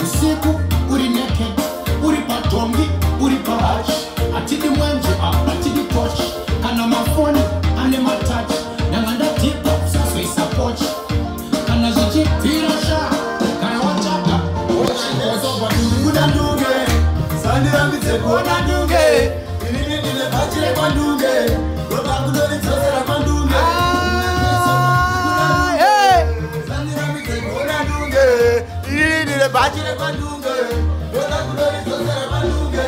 Usiku uri naked, uri patombi, uri Bhachi. Atidi mwenje, atidi touch. Kana mafoni, ane matouch. N'anga tipa, saso isa poch. Kana zichi pirasha, kana wachaka. Ozo badungu kuda ndunge. Sandira mitse kuona ndunge. Nile Bhachi kwa ndunge. Roba kudori tozera kwa ndunge. Sandira mitse kuona ndunge. Nile Bhachi kwa ndunge. Roba kudori tozera kwa ndunge.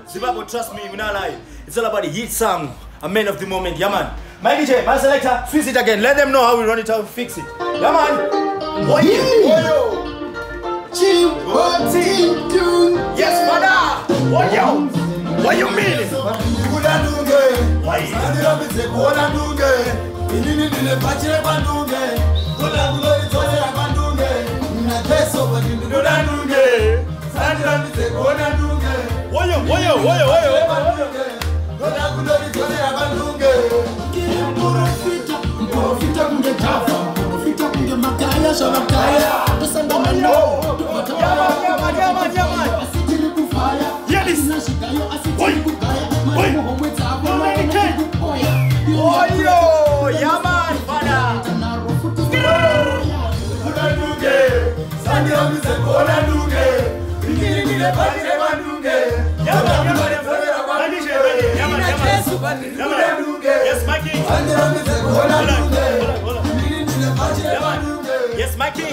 Zimbabwe, trust me, we're not lying. It's all about the hit song, a man of the moment, yeah man. My DJ, my selector, switch it again. Let them know how we run it, how we fix it. Yeah man. Yes, father. What you mean? Yes, my king. Yes, my king.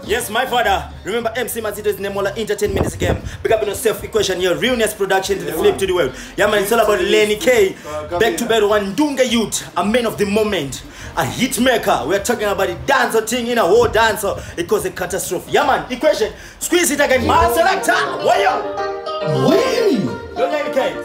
Yes, my father. Remember, MC Mazito's Nemola Entertainment is a game. Big up in yourself equation here. Realness production to the flip to the world. Yeah, man, it's all about Lenny Ky. Back to bed one Ndunge Yut, a man of the moment, a hit maker. We're talking about the dancer thing in a whole dancer. It caused a catastrophe. Yeah, man, equation. Squeeze it again. Man, selector. Lenny Ky.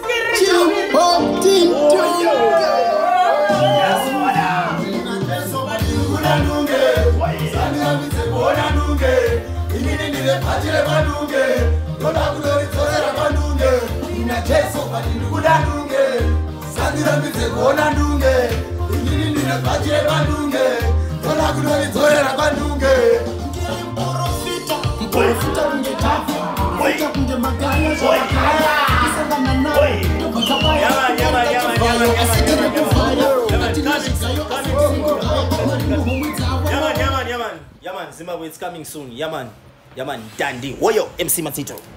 Zimbabwe, it's coming soon. Yaman, Dandy. Woyo, MC Mazito.